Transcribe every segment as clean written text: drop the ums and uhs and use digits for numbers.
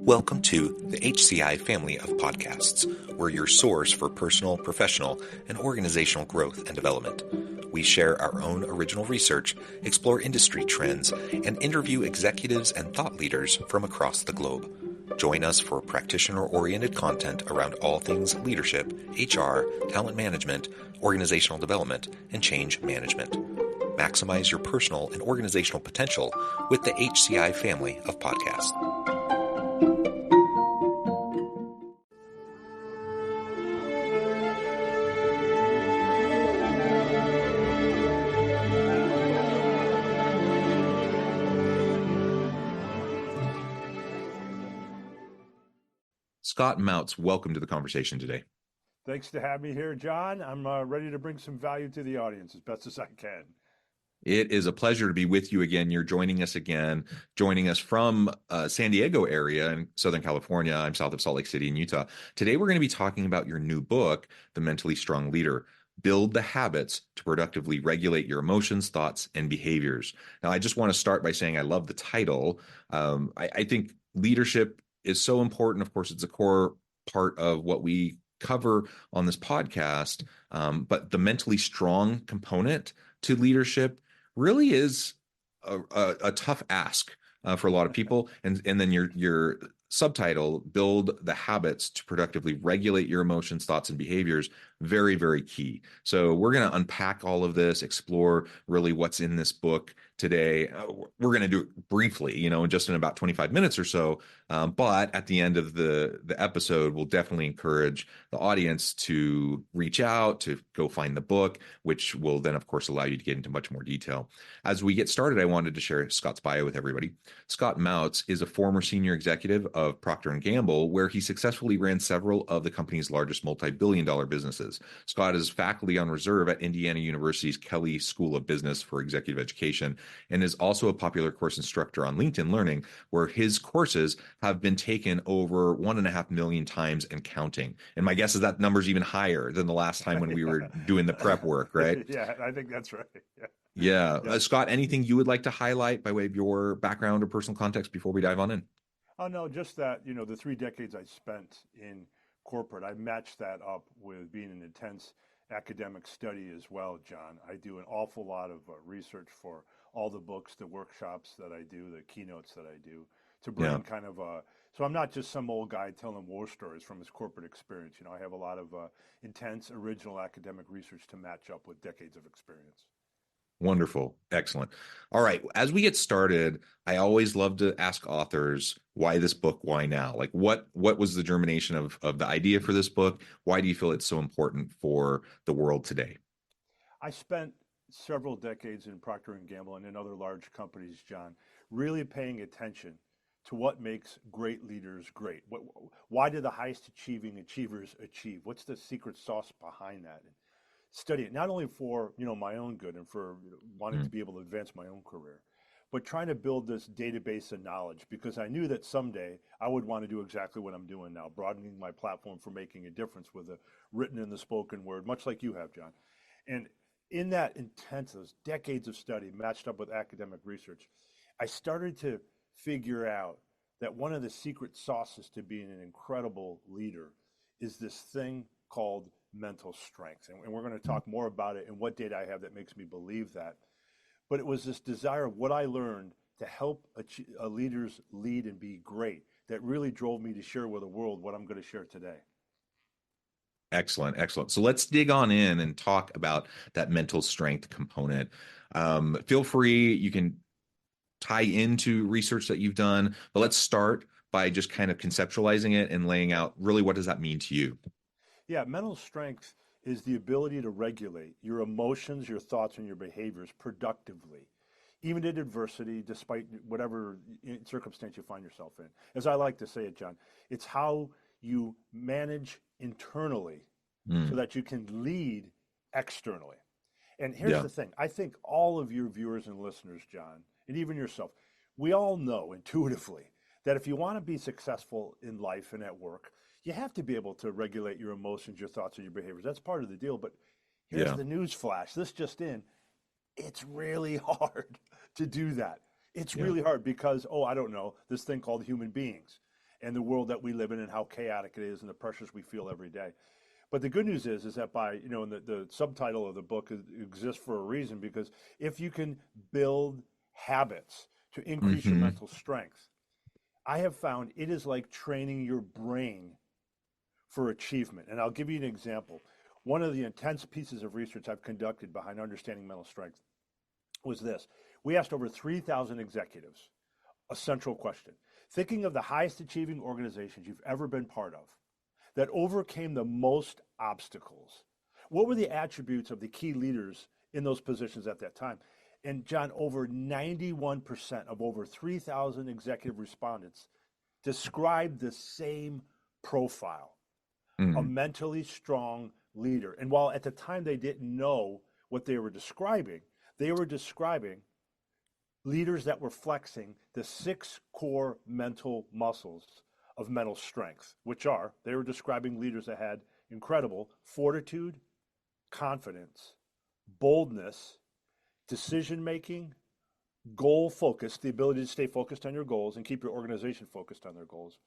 Welcome to the HCI family of podcasts. We're your source for personal, professional, and organizational growth and development. We share our own original research, explore industry trends, and interview executives and thought leaders from across the globe. Join us for practitioner-oriented content around all things leadership, HR, talent management, organizational development, and change management. Maximize your personal and organizational potential with the HCI family of podcasts. Scott Mautz, welcome to the conversation today. Thanks to have me here, John. I'm ready to bring some value to the audience as best as I can. It is a pleasure to be with you again. You're joining us from San Diego area in Southern California. I'm south of Salt Lake City in Utah. Today, we're going to be talking about your new book, The Mentally Strong Leader. Build the habits to productively regulate your emotions, thoughts, and behaviors. Now, I just want to start by saying I love the title. I think leadership is so important. Of course, it's a core part of what we cover on this podcast. But the mentally strong component to leadership really is a tough ask for a lot of people. And then your subtitle, Build the Habits to Productively Regulate Your Emotions, Thoughts, and Behaviors, very, very key. So we're going to unpack all of this, explore really what's in this book today. We're going to do it briefly, just in about 25 minutes or so. But at the end of the episode, we'll definitely encourage the audience to reach out, to go find the book, which will then, of course, allow you to get into much more detail. As we get started, I wanted to share Scott's bio with everybody. Scott Mautz is a former senior executive of Procter & Gamble, where he successfully ran several of the company's largest multi-billion-dollar businesses. Scott is faculty on reserve at Indiana University's Kelley School of Business for Executive Education, and is also a popular course instructor on LinkedIn Learning, where his courses have been taken over 1.5 million times and counting. And my guess is that number's even higher than the last time when we were doing the prep work, right? Yeah, I think that's right. Yeah. Scott, anything you would like to highlight by way of your background or personal context before we dive on in? Oh, no, just that, the 3 decades I spent in corporate, I matched that up with being an intense academic study as well, John. I do an awful lot of research for all the books, the workshops that I do, the keynotes that I do, to bring kind of so I'm not just some old guy telling war stories from his corporate experience. I have a lot of intense, original academic research to match up with decades of experience. Wonderful. Excellent. All right. As we get started, I always love to ask authors, why this book? Why now? Like what was the germination of the idea for this book? Why do you feel it's so important for the world today? I spent several decades in Procter & Gamble and in other large companies, John, really paying attention to what makes great leaders great. Why do the highest achieving achievers achieve? What's the secret sauce behind that? And study it, not only for my own good and for wanting to be able to advance my own career, but trying to build this database of knowledge, because I knew that someday I would want to do exactly what I'm doing now, broadening my platform for making a difference with the written and the spoken word, much like you have, John. And in that intense, those decades of study matched up with academic research, I started to figure out that one of the secret sauces to being an incredible leader is this thing called mental strength. And we're going to talk more about it and what data I have that makes me believe that. But it was this desire of what I learned to help leaders lead and be great that really drove me to share with the world what I'm going to share today. Excellent. Excellent. So let's dig on in and talk about that mental strength component. Feel free, you can tie into research that you've done, but let's start by just kind of conceptualizing it and laying out really what does that mean to you? Yeah, mental strength is the ability to regulate your emotions, your thoughts, and your behaviors productively, even in adversity, despite whatever circumstance you find yourself in. As I like to say it, John, it's how you manage internally so that you can lead externally. And here's the thing. I think all of your viewers and listeners, John, and even yourself, we all know intuitively that if you want to be successful in life and at work, you have to be able to regulate your emotions, your thoughts, and your behaviors. That's part of the deal. But here's the news flash. This just in. It's really hard to do that. It's really hard because, I don't know, this thing called human beings. and the world that we live in and how chaotic it is and the pressures we feel every day. But the good news is that by, and the subtitle of the book exists for a reason, because if you can build habits to increase your Hmm. mental strength, I have found it is like training your brain for achievement. And I'll give you an example. One of the intense pieces of research I've conducted behind understanding mental strength was this. We asked over 3,000 executives a central question. Thinking of the highest achieving organizations you've ever been part of that overcame the most obstacles, what were the attributes of the key leaders in those positions at that time? And John, over 91% of over 3,000 executive respondents described the same profile, a Hmm. mentally strong leader. And while at the time they didn't know what they were describing leaders that were flexing the six core mental muscles of mental strength, which are, they were describing leaders that had incredible fortitude, confidence, boldness, decision making, goal focus, the ability to stay focused on your goals and keep your organization focused on their goals,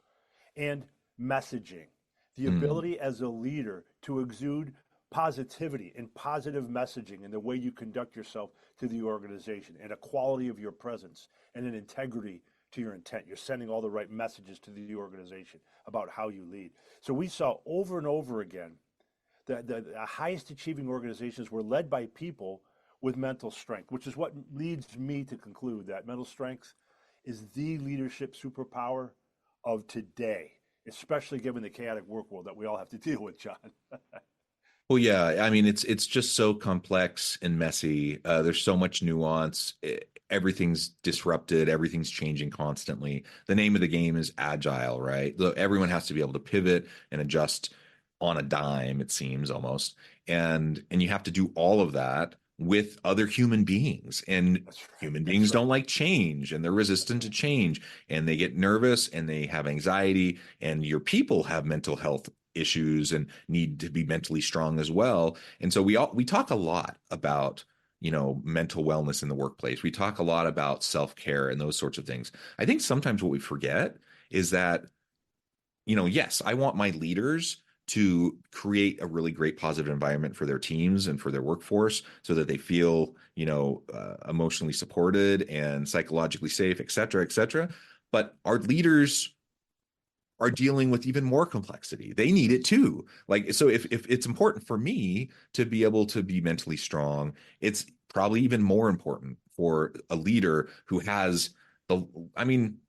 and messaging, the Hmm. ability as a leader to exude positivity and positive messaging in the way you conduct yourself to the organization, and a quality of your presence and an integrity to your intent. You're sending all the right messages to the organization about how you lead. So we saw over and over again that the highest achieving organizations were led by people with mental strength, which is what leads me to conclude that mental strength is the leadership superpower of today, especially given the chaotic work world that we all have to deal with, John. Well, yeah, I mean it's just so complex and messy. There's so much nuance. Everything's disrupted, everything's changing constantly. The name of the game is agile, right? Everyone Yes, has to be able to pivot and adjust on a dime, it seems almost. And you have to do all of that with other human beings. And that's right. human That's beings don't right. like change and they're That's resistant to right. change and they get nervous and they have anxiety and your people have mental health issues and need to be mentally strong as well. And so we talk a lot about mental wellness in the workplace. We talk a lot about self-care and those sorts of things. I think sometimes what we forget is that yes, I want my leaders to create a really great positive environment for their teams and for their workforce so that they feel, emotionally supported and psychologically safe, et cetera, et cetera. But our leaders are dealing with even more complexity. They need it too. Like, so if it's important for me to be able to be mentally strong, it's probably even more important for a leader who has the, I mean,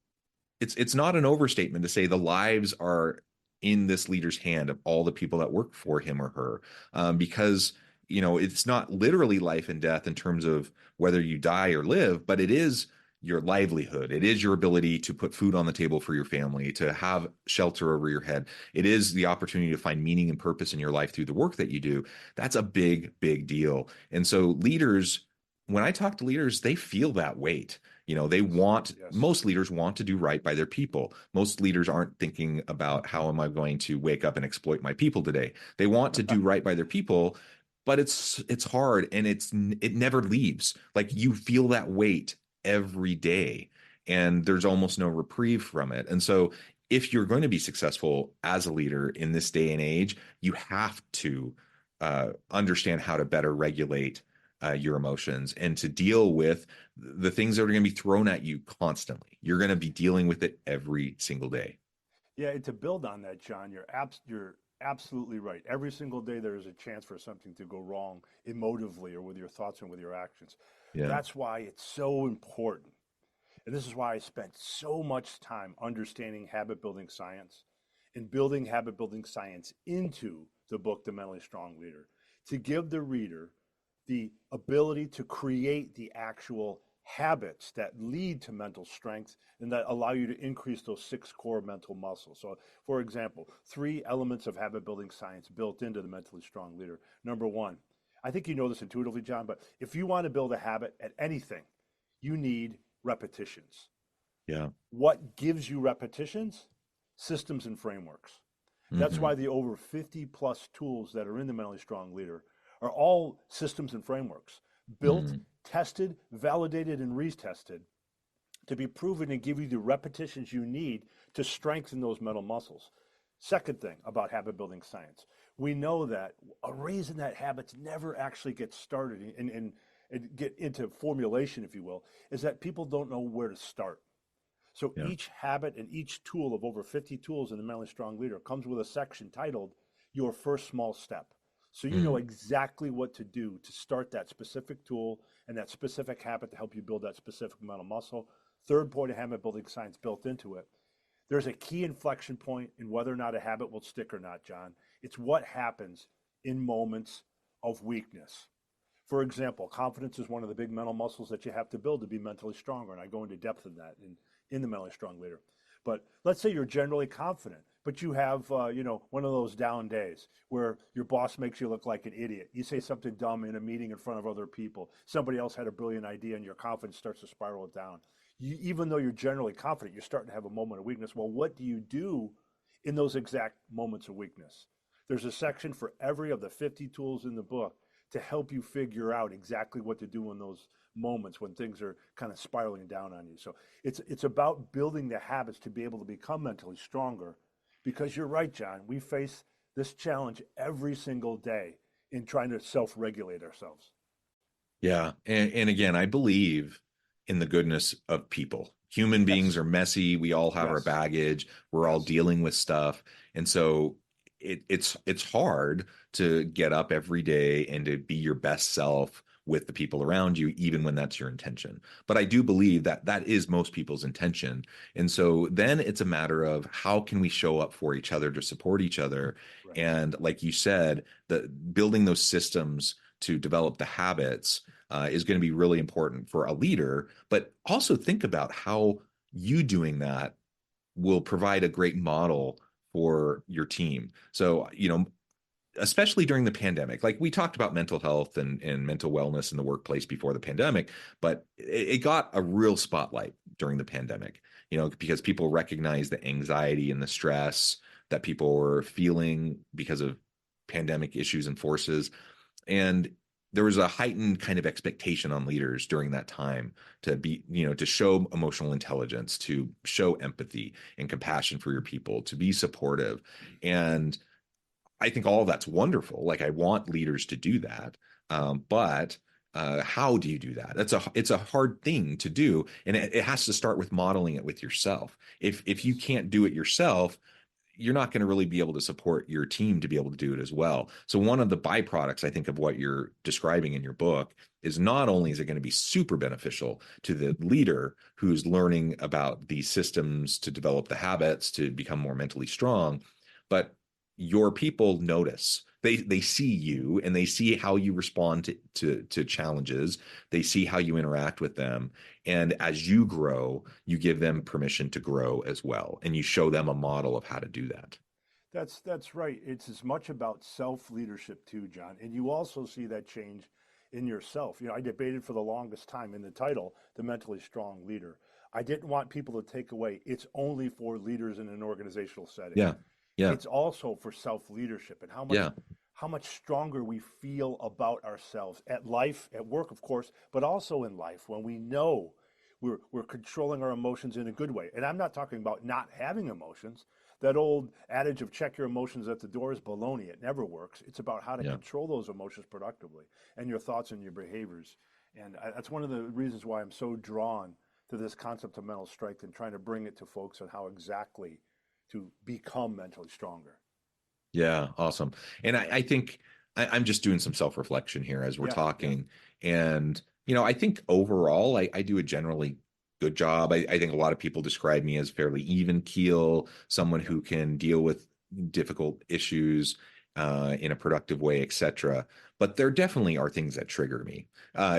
it's not an overstatement to say the lives are in this leader's hand of all the people that work for him or her, because it's not literally life and death in terms of whether you die or live, but it is your livelihood. It is your ability to put food on the table for your family, to have shelter over your head. It is the opportunity to find meaning and purpose in your life through the work that you do. That's a big, big deal. And so leaders, when I talk to leaders, they feel that weight. They Yes. want, Yes. most leaders want to do right by their people. Most leaders aren't thinking about how am I going to wake up and exploit my people today. They want to do right by their people, but it's hard and it never leaves. Like you feel that weight every day and there's almost no reprieve from it. And so if you're going to be successful as a leader in this day and age, you have to understand how to better regulate your emotions and to deal with the things that are going to be thrown at you constantly. You're going to be dealing with it every single day. Yeah, and to build on that, John, you're absolutely right. Every single day there is a chance for something to go wrong emotively or with your thoughts and with your actions. Yeah. That's why it's so important. And this is why I spent so much time understanding habit building science and building habit building science into the book, The Mentally Strong Leader, to give the reader the ability to create the actual habits that lead to mental strength and that allow you to increase those six core mental muscles. So, for example, three elements of habit building science built into the mentally strong leader. Number one, I think you know this intuitively, John, but if you want to build a habit at anything, you need repetitions. Yeah. What gives you repetitions? Systems and frameworks. That's Hmm. why the over 50 plus tools that are in the mentally strong leader are all systems and frameworks built, Hmm. tested, validated, and retested to be proven and give you the repetitions you need to strengthen those mental muscles. Second thing about habit building science, we know that a reason that habits never actually get started and get into formulation, if you will, is that people don't know where to start. So Yeah. each habit and each tool of over 50 tools in the Mentally Strong Leader comes with a section titled Your First Small Step. So you know Mm. exactly what to do to start that specific tool and that specific habit to help you build that specific mental muscle. Third point of habit building science built into it. There's a key inflection point in whether or not a habit will stick or not, John. It's what happens in moments of weakness. For example, confidence is one of the big mental muscles that you have to build to be mentally stronger. And I go into depth in that in the Mentally Strong Leader. But let's say you're generally confident, but you have, one of those down days where your boss makes you look like an idiot. You say something dumb in a meeting in front of other people. Somebody else had a brilliant idea and your confidence starts to spiral down. Even though you're generally confident, you're starting to have a moment of weakness. Well, what do you do in those exact moments of weakness? There's a section for every of the 50 tools in the book to help you figure out exactly what to do in those moments when things are kind of spiraling down on you. So it's about building the habits to be able to become mentally stronger, because you're right, John. We face this challenge every single day in trying to self-regulate ourselves. Yeah. And again, I believe in the goodness of people. Human beings Yes, are messy. We all have our yes, baggage. We're all yes. dealing with stuff. And so it's hard to get up every day and to be your best self with the people around you, even when that's your intention. But I do believe that that is most people's intention. And so then it's a matter of how can we show up for each other to support each other. Right. And like you said, the building those systems to develop the habits is going to be really important for a leader. But also think about how you doing that will provide a great model for your team. So, especially during the pandemic, like we talked about mental health and mental wellness in the workplace before the pandemic, but it got a real spotlight during the pandemic, because people recognized the anxiety and the stress that people were feeling because of pandemic issues and forces. And there was a heightened kind of expectation on leaders during that time to be, to show emotional intelligence, to show empathy and compassion for your people, to be supportive. And I think all of that's wonderful. Like I want leaders to do that. But how do you do that? It's a hard thing to do, and it has to start with modeling it with yourself. If you Yes. can't do it yourself, you're not going to really be able to support your team to be able to do it as well. So one of the byproducts, I think, of what you're describing in your book is not only is it going to be super beneficial to the leader who's learning about these systems to develop the habits to become more mentally strong, but your people notice. They see you and they see how you respond to challenges. They see how you interact with them. And as you grow, you give them permission to grow as well. And you show them a model of how to do that. That's right. It's as much about self-leadership too, John. And you also see that change in yourself. I debated for the longest time in the title, The Mentally Strong Leader. I didn't want people to take away it's only for leaders in an organizational setting. Yeah. Yeah. It's also for self-leadership and Yeah. how much stronger we feel about ourselves at life, at work, of course, but also in life when we know we're controlling our emotions in a good way. And I'm not talking about not having emotions. That old adage of check your emotions at the door is baloney. It never works. It's about how to Yeah. control those emotions productively and your thoughts and your behaviors. And that's one of the reasons why I'm so drawn to this concept of mental strength and trying to bring it to folks on how exactly to become mentally stronger. Yeah. Awesome. And I think I'm just doing some self-reflection here as we're Yeah, yeah, talking. And, I think overall I do a generally good job. I think a lot of people describe me as fairly even keel, someone yeah. who can deal with difficult issues in a productive way, etc. But there definitely are things that trigger me.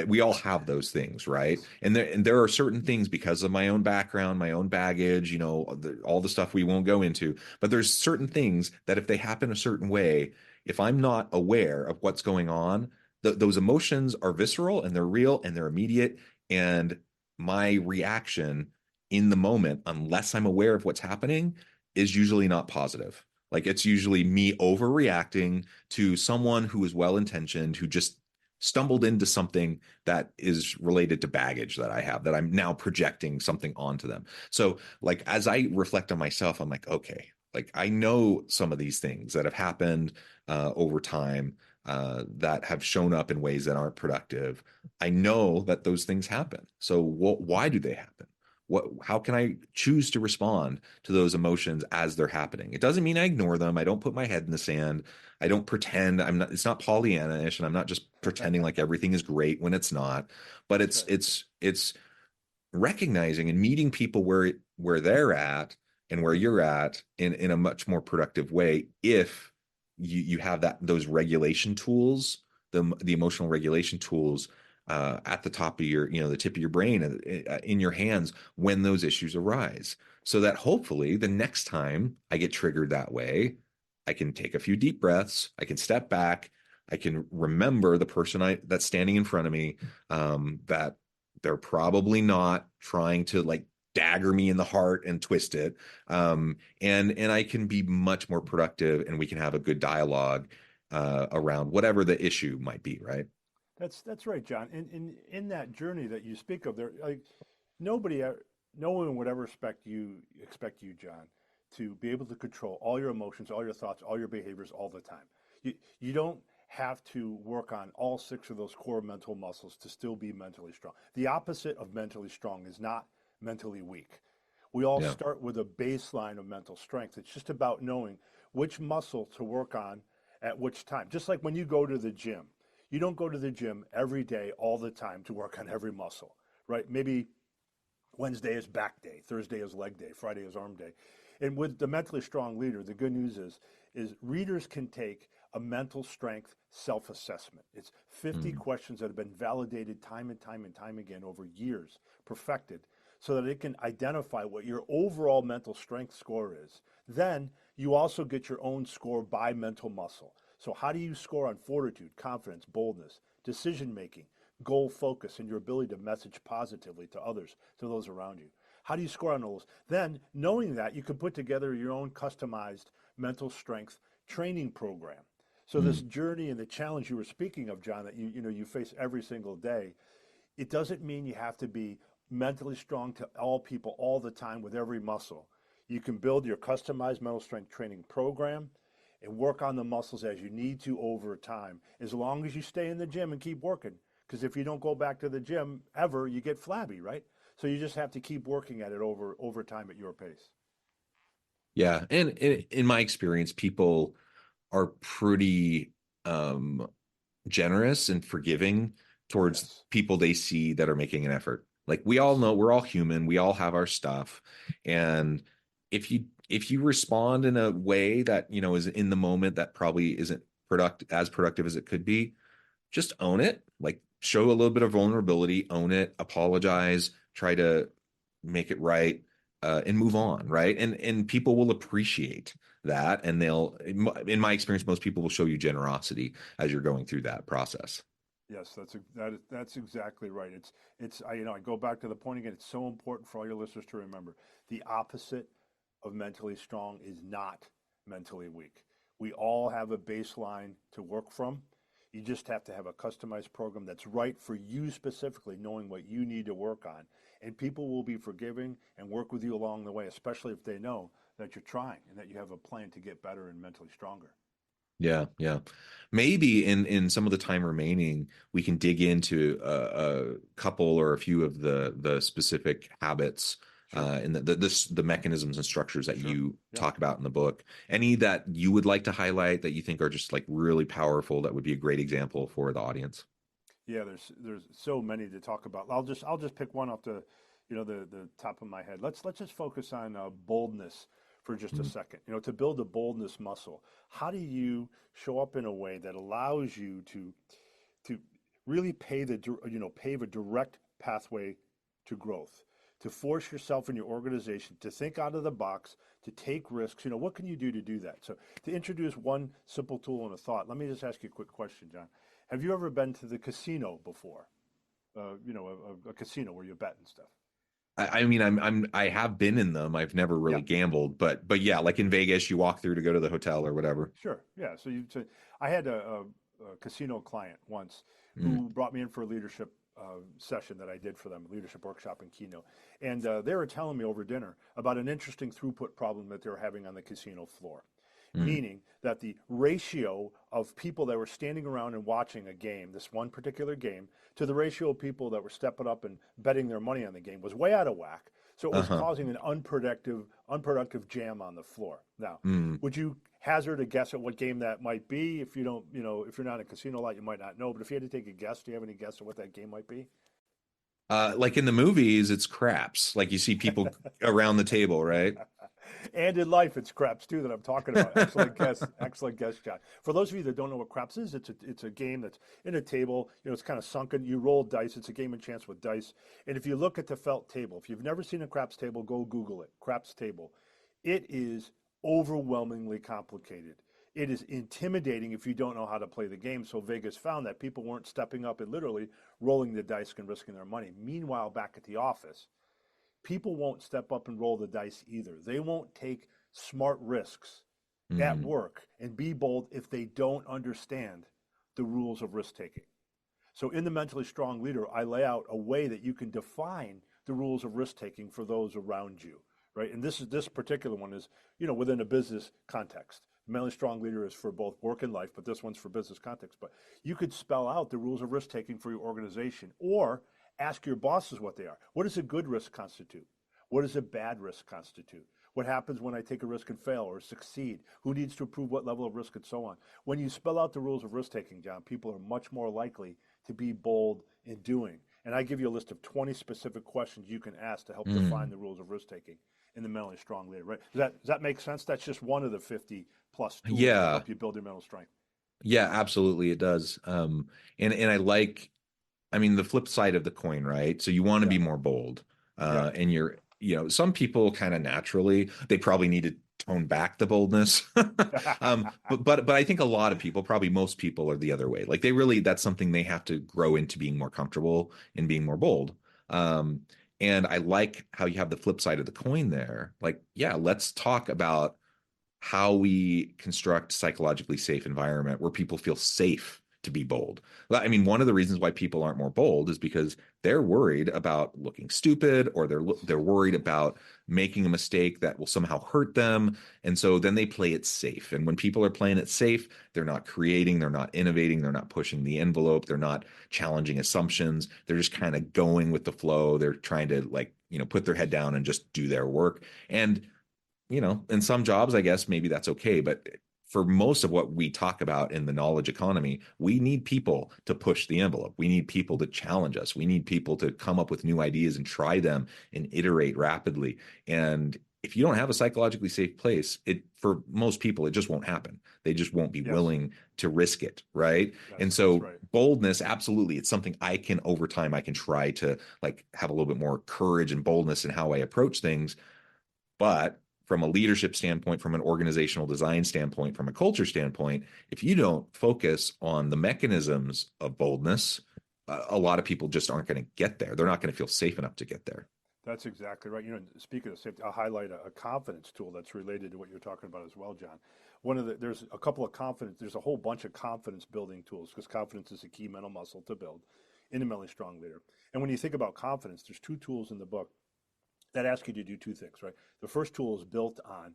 We all have those things, right? Yes. And there are certain things because of my own background, my own baggage, all the stuff we won't go into. But there's certain things that if they happen a certain way, if I'm not aware of what's going on, those emotions are visceral and they're real and they're immediate. And my reaction in the moment, unless I'm aware of what's happening, is usually not positive. Like it's usually me overreacting to someone who is well intentioned, who just stumbled into something that is related to baggage that I have that I'm now projecting something onto them. So like as I reflect on myself, I'm like, okay, like I know some of these things that have happened over time that have shown up in ways that aren't productive. I know that those things happen. So why do they happen? How can I choose to respond to those emotions as they're happening? It doesn't mean I ignore them. I don't put my head in the sand. I don't pretend. I'm not, it's not Pollyanna-ish, and I'm not just pretending like everything is great when it's not. But That's right. it's recognizing and meeting people where they're at and where you're at in a much more productive way if you have those regulation tools, the emotional regulation tools at the top of your, the tip of your brain, in your hands when those issues arise, so that hopefully the next time I get triggered that way, I can take a few deep breaths, I can step back, I can remember the person that's standing in front of me, that they're probably not trying to like dagger me in the heart and twist it. And I can be much more productive, and we can have a good dialogue around whatever the issue might be, right? That's right, John. In that journey that you speak of, there like nobody, no one would ever expect you, John, to be able to control all your emotions, all your thoughts, all your behaviors all the time. You don't have to work on all six of those core mental muscles to still be mentally strong. The opposite of mentally strong is not mentally weak. We all Yeah. start with a baseline of mental strength. It's just about knowing which muscle to work on at which time. Just like when you go to the gym, you don't go to the gym every day, all the time to work on every muscle, right? Maybe Wednesday is back day, Thursday is leg day, Friday is arm day. And with the mentally strong leader, the good news is readers can take a mental strength self-assessment. It's 50 Mm. questions that have been validated time and time and time again over years, perfected, so that it can identify what your overall mental strength score is. Then you also get your own score by mental muscle. So how do you score on fortitude, confidence, boldness, decision making, goal focus, and your ability to message positively to others, to those around you? How do you score on those? Then, knowing that, you can put together your own customized mental strength training program. So this Mm. journey and the challenge you were speaking of, John, that you face every single day, it doesn't mean you have to be mentally strong to all people all the time with every muscle. You can build your customized mental strength training program and work on the muscles as you need to over time, as long as you stay in the gym and keep working. Because if you don't go back to the gym ever, you get flabby, right? So you just have to keep working at it over time at your pace. Yeah. And in my experience, people are pretty generous and forgiving towards Yes, people they see that are making an effort. Like we all yes, know we're all human, we all have our stuff. And if you respond in a way that, is in the moment that probably isn't productive as it could be, just own it. Like show a little bit of vulnerability, own it, apologize, try to make it right, and move on, right? And people will appreciate that, and in my experience, most people will show you generosity as you're going through that process. yes. That's exactly right. I go back to the point again. It's so important for all your listeners to remember. The opposite of mentally strong is not mentally weak. We all have a baseline to work from. You just have to have a customized program that's right for you specifically, knowing what you need to work on. And people will be forgiving and work with you along the way, especially if they know that you're trying and that you have a plan to get better and mentally stronger. Yeah, yeah. Maybe in some of the time remaining, we can dig into a couple or a few of the specific habits, Sure, and the mechanisms and structures that sure. you Yeah. talk about in the book. Any that you would like to highlight that you think are just like really powerful, that would be a great example for the audience. Yeah, there's so many to talk about. I'll just pick one off the top of my head. Let's just focus on boldness for just a Mm. second. To build a boldness muscle, how do you show up in a way that allows you to really pave a direct pathway to growth, to force yourself in your organization to think out of the box, to take risks. What can you do to do that? So to introduce one simple tool and a thought, let me just ask you a quick question, John. Have you ever been to the casino before? A casino where you bet and stuff. I mean, I have been in them. I've never Yeah, really gambled, but yeah, like in Vegas, you walk through to go to the hotel or whatever. sure. Yeah. So I had a casino client once Mm. who brought me in for a leadership session that I did for them, a leadership workshop and keynote. And they were telling me over dinner about an interesting throughput problem that they were having on the casino floor, Mm. meaning that the ratio of people that were standing around and watching a game, this one particular game, to the ratio of people that were stepping up and betting their money on the game was way out of whack. So it was Uh-huh. causing an unproductive jam on the floor. Now, Mm. would you hazard a guess at what game that might be? If you don't, if you're not in a casino lot, you might not know. But if you had to take a guess, do you have any guess at what that game might be? Like in the movies, it's craps. Like you see people around the table, right? And in life, it's craps too that I'm talking about. Excellent guess, John. For those of you that don't know what craps is, it's a game that's in a table. It's kind of sunken. You roll dice. It's a game of chance with dice. And if you look at the felt table, if you've never seen a craps table, go Google it. Craps table. It is overwhelmingly complicated. It is intimidating if you don't know how to play the game. So Vegas found that people weren't stepping up and literally rolling the dice and risking their money. Meanwhile, back at the office, people won't step up and roll the dice either. They won't take smart risks at Mm. work and be bold if they don't understand the rules of risk taking. So in the mentally strong leader, I lay out a way that you can define the rules of risk taking for those around you, right? And this particular one is, within a business context. Mentally strong leader is for both work and life, but this one's for business context. But you could spell out the rules of risk taking for your organization, or ask your bosses what they are. What does a good risk constitute? What does a bad risk constitute? What happens when I take a risk and fail or succeed? Who needs to approve what level of risk and so on? When you spell out the rules of risk taking, John, people are much more likely to be bold in doing. And I give you a list of 20 specific questions you can ask to help define Mm. the rules of risk taking in the mentally strong leader, right? Does that make sense? That's just one of the 50 plus tools that Yeah. help you build your mental strength. Yeah, absolutely it does. And I mean, the flip side of the coin, right? So you want to Yeah, be more bold. yeah. And some people kind of naturally, they probably need to tone back the boldness. But I think a lot of people, probably most people are the other way. Like that's something they have to grow into being more comfortable and being more bold. Um, and I like how you have the flip side of the coin there. Like, yeah, let's talk about how we construct psychologically safe environment where people feel safe to be bold. I mean, one of the reasons why people aren't more bold is because they're worried about looking stupid, or they're worried about making a mistake that will somehow hurt them, and so then they play it safe. And when people are playing it safe, they're not creating, they're not innovating, they're not pushing the envelope, they're not challenging assumptions. They're just kind of going with the flow. They're trying to, like, put their head down and just do their work. And in some jobs, I guess maybe that's okay. But for most of what we talk about in the knowledge economy, we need people to push the envelope. We need people to challenge us. We need people to come up with new ideas and try them and iterate rapidly. And if you don't have a psychologically safe place, for most people, it just won't happen. They just won't be Yes, willing to risk it, right? And that's so right. boldness, absolutely, it's something over time, I can try to, like, have a little bit more courage and boldness in how I approach things. But from a leadership standpoint, from an organizational design standpoint, from a culture standpoint, if you don't focus on the mechanisms of boldness, a lot of people just aren't going to get there. They're not going to feel safe enough to get there. That's exactly right. Speaking of safety, I'll highlight a confidence tool that's related to what you're talking about as well, John. There's a couple of confidence, there's a whole bunch of confidence building tools because confidence is a key mental muscle to build in a mentally strong leader. And when you think about confidence, there's two tools in the book that ask you to do two things, right? The first tool is built on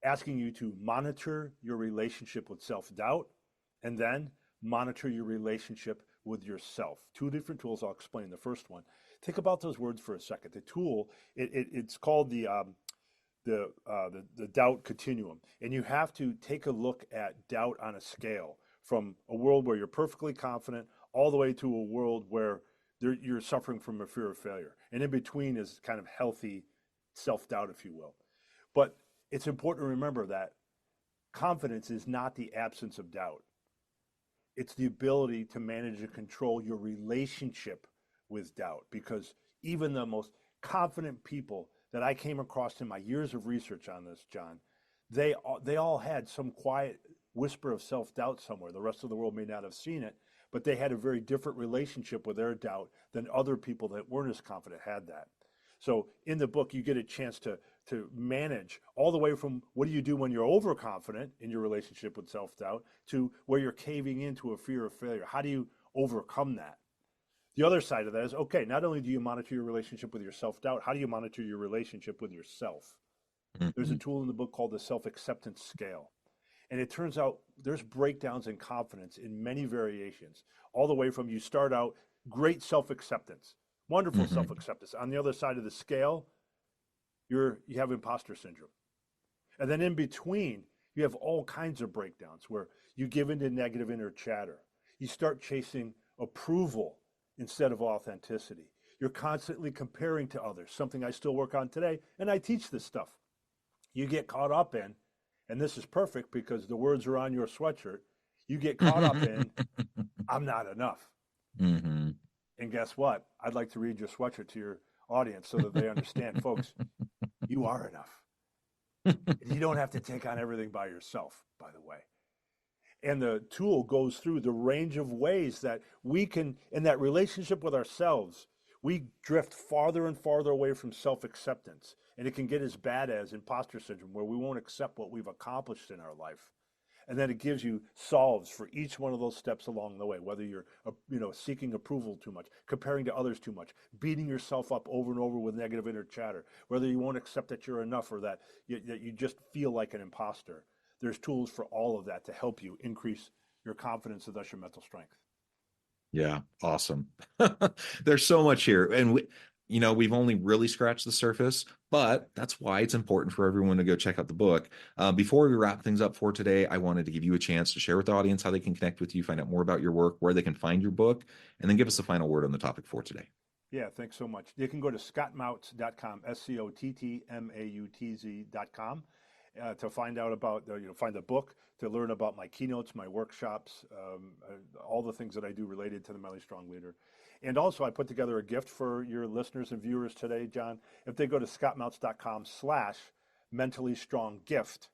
asking you to monitor your relationship with self-doubt and then monitor your relationship with yourself. Two different tools. I'll explain the first one. Think about those words for a second. The tool, it's called the doubt continuum, and you have to take a look at doubt on a scale from a world where you're perfectly confident all the way to a world where you're suffering from a fear of failure, and in between is kind of healthy self-doubt, if you will. But it's important to remember that confidence is not the absence of doubt. It's the ability to manage and control your relationship with doubt. Because even the most confident people that I came across in my years of research on this, John, they all had some quiet whisper of self-doubt somewhere. The rest of the world may not have seen it, but they had a very different relationship with their doubt than other people that weren't as confident had that. So in the book, you get a chance to manage all the way from what do you do when you're overconfident in your relationship with self-doubt to where you're caving into a fear of failure. How do you overcome that? The other side of that is, okay, not only do you monitor your relationship with your self-doubt, how do you monitor your relationship with yourself? There's a tool in the book called the self-acceptance scale. And it turns out there's breakdowns in confidence in many variations, all the way from you start out great self-acceptance, wonderful self-acceptance. On the other side of the scale, you have imposter syndrome. And then in between, you have all kinds of breakdowns where you give into negative inner chatter. You start chasing approval instead of authenticity. You're constantly comparing to others, something I still work on today, and I teach this stuff. You get caught up in, and this is perfect because the words are on your sweatshirt, you get caught up in, I'm not enough. Mm-hmm. And guess what? I'd like to read your sweatshirt to your audience so that they understand, folks, you are enough. You don't have to take on everything by yourself, by the way. And the tool goes through the range of ways that we can, in that relationship with ourselves, we drift farther and farther away from self-acceptance. And it can get as bad as imposter syndrome, where we won't accept what we've accomplished in our life. And then it gives you solves for each one of those steps along the way, whether you're seeking approval too much, comparing to others too much, beating yourself up over and over with negative inner chatter, whether you won't accept that you're enough or that you just feel like an imposter. There's tools for all of that to help you increase your confidence and thus your mental strength. Yeah, awesome. There's so much here. And we've only really scratched the surface, but that's why it's important for everyone to go check out the book. Before we wrap things up for today, I wanted to give you a chance to share with the audience how they can connect with you, find out more about your work, where they can find your book, and then give us a final word on the topic for today. Yeah, thanks so much. You can go to scottmautz.com, SCOTTMAUTZ.com, to find out about, find the book, to learn about my keynotes, my workshops, all the things that I do related to the Mentally Strong Leader. And also, I put together a gift for your listeners and viewers today, John. If they go to scottmautz.com/mentally-strong-gift,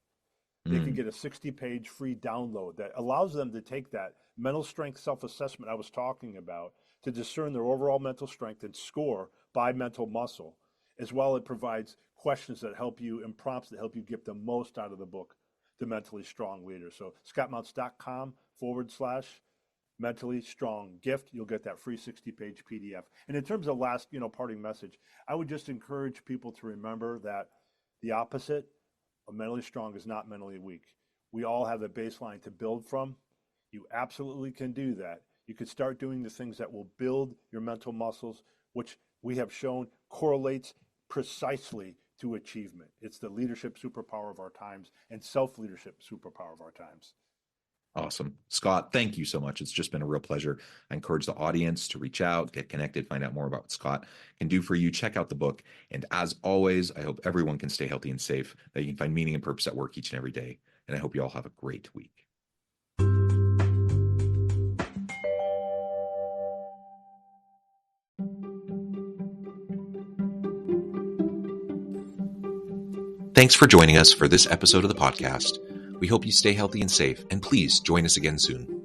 they can get a 60-page free download that allows them to take that mental strength self-assessment I was talking about to discern their overall mental strength and score by mental muscle. As well, it provides questions that help you and prompts that help you get the most out of the book, The Mentally Strong Leader. So scottmautz.com/mentally strong gift. You'll get that free 60-page PDF. And in terms of last, parting message, I would just encourage people to remember that the opposite of mentally strong is not mentally weak. We all have a baseline to build from. You absolutely can do that. You can start doing the things that will build your mental muscles, which we have shown correlates precisely to achievement. It's the leadership superpower of our times and self-leadership superpower of our times. Awesome. Scott, thank you so much. It's just been a real pleasure. I encourage the audience to reach out, get connected, find out more about what Scott can do for you. Check out the book. And as always, I hope everyone can stay healthy and safe, that you can find meaning and purpose at work each and every day. And I hope you all have a great week. Thanks for joining us for this episode of the podcast. We hope you stay healthy and safe, and please join us again soon.